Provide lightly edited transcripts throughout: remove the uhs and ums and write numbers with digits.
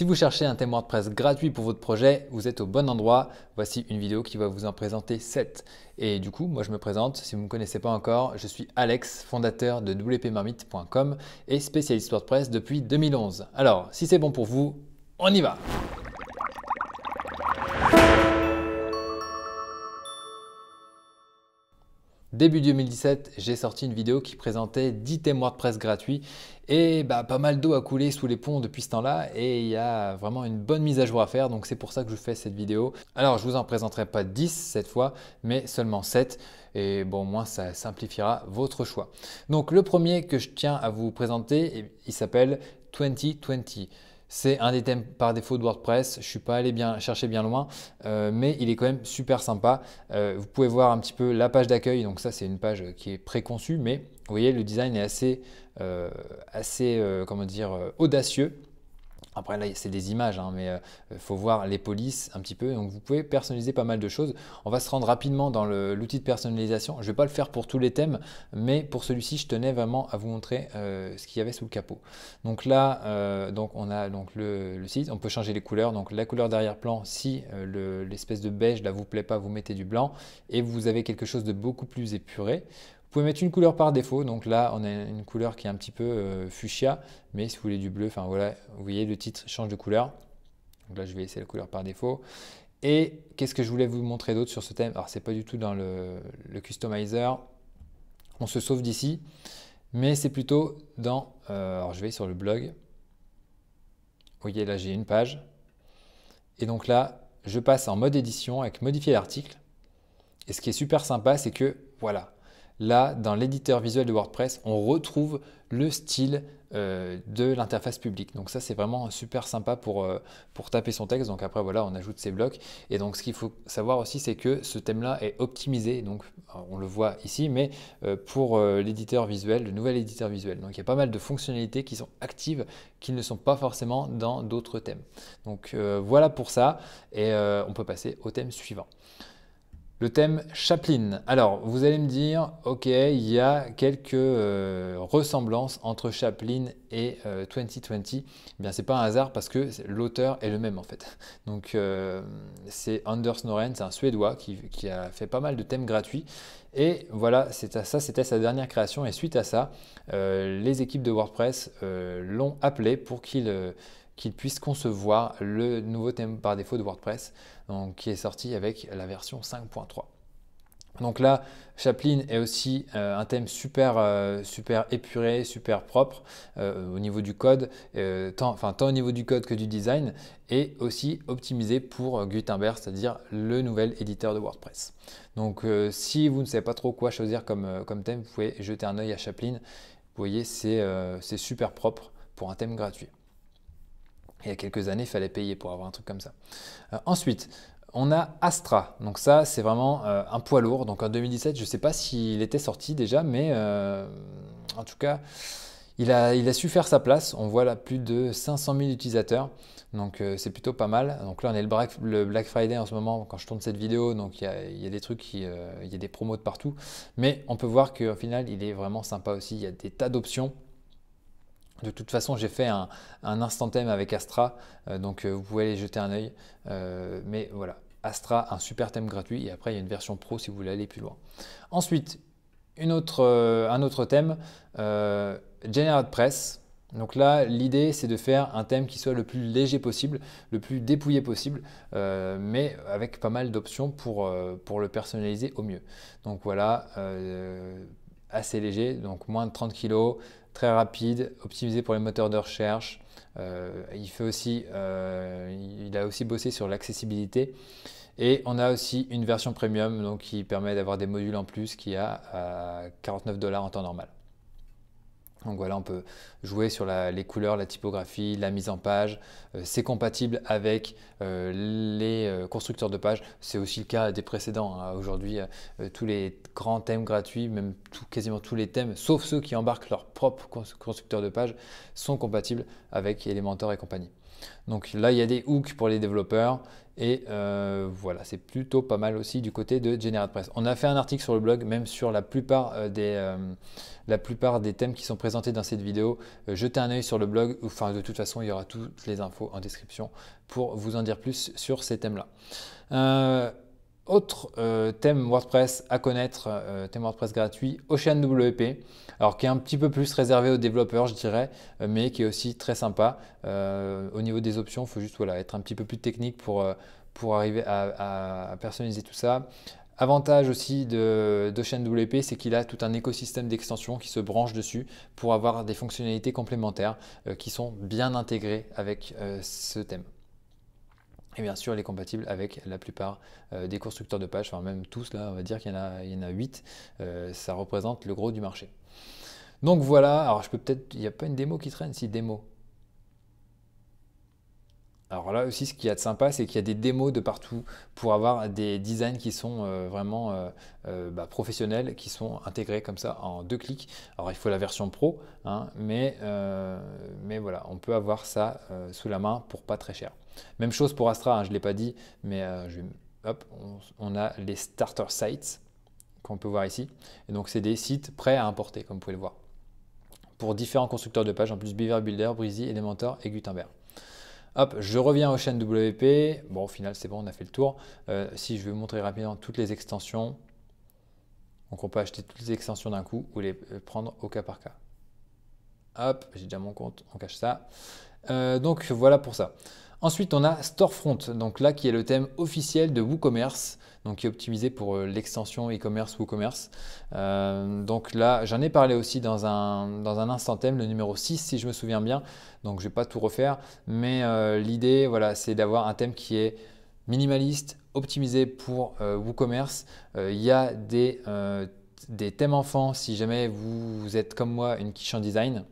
Si vous cherchez un thème WordPress gratuit pour votre projet, vous êtes au bon endroit. Voici une vidéo qui va vous en présenter 7. Et du coup, moi je me présente, si vous ne me connaissez pas encore, je suis Alex, fondateur de wpmarmite.com et spécialiste WordPress depuis 2011. Alors, si c'est bon pour vous, on y va! Début 2017, j'ai sorti une vidéo qui présentait 10 thèmes WordPress gratuits et pas mal d'eau a coulé sous les ponts depuis ce temps-là et il y a vraiment une bonne mise à jour à faire, donc c'est pour ça que je fais cette vidéo. Alors je ne vous en présenterai pas 10 cette fois, mais seulement 7 et bon, au moins ça simplifiera votre choix. Donc le premier que je tiens à vous présenter, il s'appelle 2020. C'est un des thèmes par défaut de WordPress. Je ne suis pas allé chercher bien loin, mais il est quand même super sympa. Vous pouvez voir un petit peu la page d'accueil. Donc ça, c'est une page qui est préconçue, mais vous voyez, le design est assez comment dire, audacieux. Après là, c'est des images, hein, mais il faut voir les polices un petit peu. Donc vous pouvez personnaliser pas mal de choses. On va se rendre rapidement dans l'outil de personnalisation. Je ne vais pas le faire pour tous les thèmes, mais pour celui-ci, je tenais vraiment à vous montrer ce qu'il y avait sous le capot. Donc là, on a donc le site. On peut changer les couleurs. Donc la couleur d'arrière-plan, si l'espèce de beige là vous plaît pas, vous mettez du blanc et vous avez quelque chose de beaucoup plus épuré. Vous pouvez mettre une couleur par défaut, donc là on a une couleur qui est un petit peu fuchsia, mais si vous voulez du bleu, enfin voilà, vous voyez le titre change de couleur. Donc là je vais laisser la couleur par défaut. Et qu'est-ce que je voulais vous montrer d'autre sur ce thème? Alors c'est pas du tout dans le customizer, on se sauve d'ici, mais c'est plutôt dans, alors je vais sur le blog. Vous voyez là j'ai une page, et donc là je passe en mode édition avec modifier l'article. Et ce qui est super sympa, c'est que voilà. Là, dans l'éditeur visuel de WordPress, on retrouve le style de l'interface publique. Donc ça, c'est vraiment super sympa pour taper son texte. Donc après, voilà, on ajoute ses blocs. Et donc, ce qu'il faut savoir aussi, c'est que ce thème-là est optimisé. Donc, on le voit ici, mais pour l'éditeur visuel, le nouvel éditeur visuel. Donc, il y a pas mal de fonctionnalités qui sont actives, qui ne sont pas forcément dans d'autres thèmes. Donc, voilà pour ça. Et on peut passer au thème suivant. Le thème Chaplin. Alors, vous allez me dire, ok, il y a quelques ressemblances entre Chaplin et 2020. Eh bien, c'est pas un hasard parce que l'auteur est le même en fait. Donc, c'est Anders Noren, c'est un Suédois qui a fait pas mal de thèmes gratuits. Et voilà, ça c'était sa dernière création. Et suite à ça, les équipes de WordPress l'ont appelé pour qu'il puisse concevoir le nouveau thème par défaut de WordPress, donc, qui est sorti avec la version 5.3. Donc là, Chaplin est aussi un thème super épuré, super propre au niveau du code, tant au niveau du code que du design, et aussi optimisé pour Gutenberg, c'est-à-dire le nouvel éditeur de WordPress. Donc si vous ne savez pas trop quoi choisir comme thème, vous pouvez jeter un œil à Chaplin. Vous voyez, c'est super propre pour un thème gratuit. Il y a quelques années, il fallait payer pour avoir un truc comme ça. Ensuite, on a Astra. Donc ça, c'est vraiment un poids lourd. Donc en 2017, je ne sais pas s'il était sorti déjà, mais en tout cas, il a su faire sa place. On voit là plus de 500 000 utilisateurs. Donc c'est plutôt pas mal. Donc là, on est le Black Friday en ce moment quand je tourne cette vidéo. Donc il y a des trucs, il y a des promos de partout. Mais on peut voir qu'au final, il est vraiment sympa aussi. Il y a des tas d'options. De toute façon, j'ai fait un instant thème avec Astra, donc vous pouvez aller jeter un œil. Mais voilà, Astra, un super thème gratuit. Et après, il y a une version pro si vous voulez aller plus loin. Ensuite, un autre thème, GeneratePress. Donc là, l'idée, c'est de faire un thème qui soit le plus léger possible, le plus dépouillé possible, mais avec pas mal d'options pour le personnaliser au mieux. Donc voilà, assez léger, donc moins de 30 kg, très rapide, optimisé pour les moteurs de recherche. Il a aussi bossé sur l'accessibilité. Et on a aussi une version premium donc, qui permet d'avoir des modules en plus qui a à 49 $ en temps normal. Donc voilà, on peut jouer sur les couleurs, la typographie, la mise en page. C'est compatible avec les constructeurs de pages. C'est aussi le cas des précédents, hein. Aujourd'hui, tous les grands thèmes gratuits, même quasiment tous les thèmes, sauf ceux qui embarquent leur propre constructeur de pages, sont compatibles avec Elementor et compagnie. Donc là, il y a des hooks pour les développeurs. Et voilà, c'est plutôt pas mal aussi du côté de GeneratePress. On a fait un article sur le blog, même sur la plupart des thèmes qui sont présentés dans cette vidéo. Jetez un œil sur le blog. Enfin, de toute façon, il y aura toutes les infos en description pour vous en dire plus sur ces thèmes-là. Autre thème WordPress à connaître, thème WordPress gratuit, OceanWP, alors qui est un petit peu plus réservé aux développeurs, je dirais, mais qui est aussi très sympa. Au niveau des options, il faut juste être un petit peu plus technique pour arriver à personnaliser tout ça. Avantage aussi d'OceanWP, c'est qu'il a tout un écosystème d'extensions qui se branchent dessus pour avoir des fonctionnalités complémentaires qui sont bien intégrées avec ce thème. Et bien sûr, il est compatible avec la plupart des constructeurs de pages, enfin même tous, là, on va dire qu'il y en a 8. Ça représente le gros du marché. Donc voilà, alors je peux peut-être, il n'y a pas une démo qui traîne, si démo. Alors là aussi, ce qu'il y a de sympa, c'est qu'il y a des démos de partout pour avoir des designs qui sont vraiment professionnels, qui sont intégrés comme ça en 2 clics. Alors il faut la version pro, hein, mais voilà, on peut avoir ça sous la main pour pas très cher. Même chose pour Astra, hein, je ne l'ai pas dit, mais hop, on a les starter sites qu'on peut voir ici. Et donc c'est des sites prêts à importer, comme vous pouvez le voir, pour différents constructeurs de pages, en plus Beaver Builder, Breezy, Elementor et Gutenberg. Hop, je reviens au OceanWP. Bon, au final, c'est bon, on a fait le tour. Si je vais vous montrer rapidement toutes les extensions, donc on peut acheter toutes les extensions d'un coup ou les prendre au cas par cas. Hop, j'ai déjà mon compte, on cache ça. Donc voilà pour ça. Ensuite, on a Storefront, donc là qui est le thème officiel de WooCommerce, donc qui est optimisé pour l'extension e-commerce WooCommerce. Donc là, j'en ai parlé aussi dans un instant thème, le numéro 6 si je me souviens bien. Donc je ne vais pas tout refaire, mais l'idée, voilà, c'est d'avoir un thème qui est minimaliste, optimisé pour WooCommerce. Il y a des thèmes enfants si jamais vous êtes comme moi une quiche en design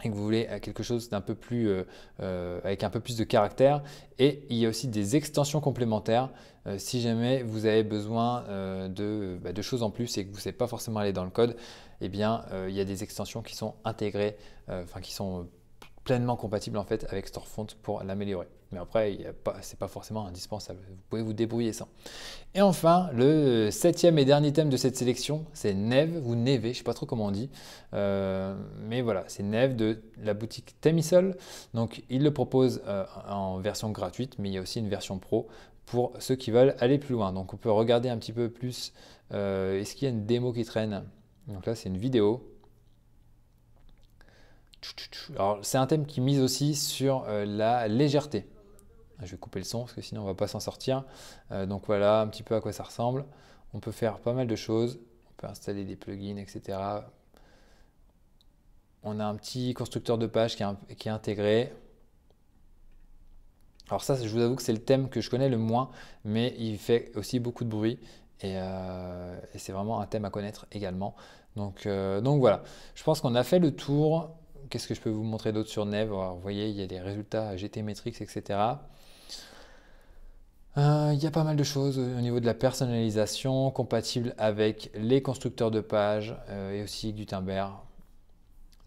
et que vous voulez quelque chose d'un peu plus avec un peu plus de caractère. Et il y a aussi des extensions complémentaires si jamais vous avez besoin de choses en plus et que vous ne savez pas forcément aller dans le code. Eh bien, il y a des extensions qui sont intégrées, qui sont pleinement compatibles en fait avec Storefront pour l'améliorer. Mais après, ce n'est pas forcément indispensable. Vous pouvez vous débrouiller sans. Et enfin, le 7e et dernier thème de cette sélection, c'est Neve ou Neve, je ne sais pas trop comment on dit. Mais voilà, c'est Neve de la boutique Temisol. Donc, il le propose en version gratuite, mais il y a aussi une version pro pour ceux qui veulent aller plus loin. Donc, on peut regarder un petit peu plus. Est-ce qu'il y a une démo qui traîne? Donc là, c'est une vidéo. Alors, c'est un thème qui mise aussi sur la légèreté. Je vais couper le son parce que sinon on ne va pas s'en sortir. Donc voilà un petit peu à quoi ça ressemble. On peut faire pas mal de choses. On peut installer des plugins, etc. On a un petit constructeur de page qui est intégré. Alors ça, je vous avoue que c'est le thème que je connais le moins, mais il fait aussi beaucoup de bruit. Et c'est vraiment un thème à connaître également. Donc voilà, je pense qu'on a fait le tour. Qu'est-ce que je peux vous montrer d'autre sur Neve? Alors, vous voyez, il y a des résultats GTmetrix, etc. Il y a pas mal de choses au niveau de la personnalisation, compatible avec les constructeurs de pages et aussi Gutenberg.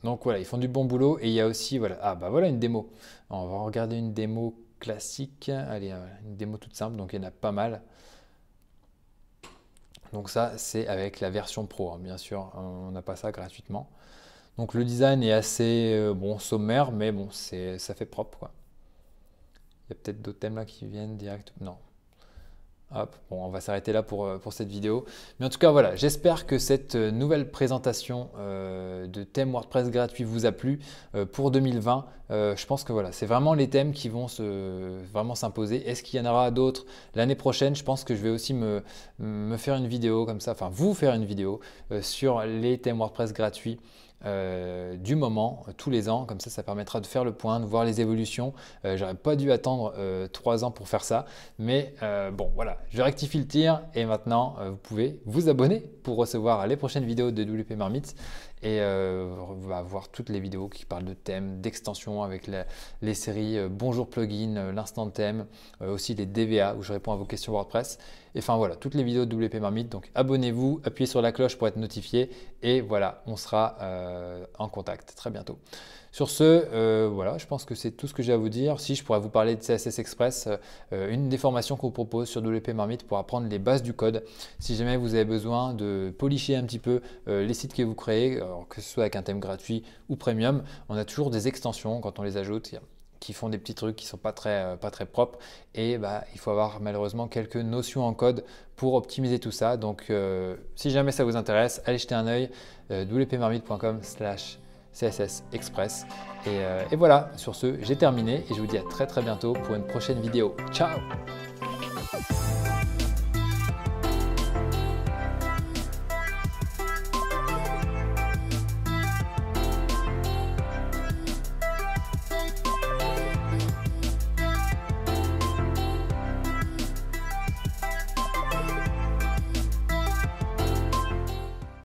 Donc voilà, ils font du bon boulot et il y a aussi, voilà, voilà une démo. On va regarder une démo classique. Allez, une démo toute simple, donc il y en a pas mal. Donc ça, c'est avec la version pro, hein, bien sûr, on n'a pas ça gratuitement. Donc le design est assez sommaire, mais bon, ça fait propre, quoi. Il y a peut-être d'autres thèmes là qui viennent direct. Non. Hop, bon, on va s'arrêter là pour cette vidéo. Mais en tout cas, voilà, j'espère que cette nouvelle présentation de thème WordPress gratuit vous a plu pour 2020. Je pense que voilà, c'est vraiment les thèmes qui vont vraiment s'imposer. Est-ce qu'il y en aura d'autres l'année prochaine? Je pense que je vais aussi me faire une vidéo comme ça, enfin vous faire une vidéo sur les thèmes WordPress gratuits. Du moment, tous les ans, comme ça permettra de faire le point, de voir les évolutions. J'aurais pas dû attendre 3 ans pour faire ça, mais bon voilà, je rectifie le tir et maintenant vous pouvez vous abonner pour recevoir les prochaines vidéos de WP Marmite et voir toutes les vidéos qui parlent de thèmes, d'extensions avec les séries Bonjour Plugin, l'instant thème, aussi les DVA où je réponds à vos questions WordPress. Et enfin voilà, toutes les vidéos de WP Marmite. Donc abonnez-vous, appuyez sur la cloche pour être notifié et voilà, on sera en contact très bientôt. Sur ce, voilà, je pense que c'est tout ce que j'ai à vous dire. Si je pourrais vous parler de CSS Express, une des formations qu'on propose sur WP Marmite pour apprendre les bases du code. Si jamais vous avez besoin de policher un petit peu les sites que vous créez, que ce soit avec un thème gratuit ou premium, on a toujours des extensions quand on les ajoute qui font des petits trucs qui ne sont pas très propres et bah, il faut avoir malheureusement quelques notions en code pour optimiser tout ça. Donc si jamais ça vous intéresse, allez jeter un œil, wpmarmite.com/CSS Express. Et voilà, sur ce, j'ai terminé et je vous dis à très bientôt pour une prochaine vidéo. Ciao!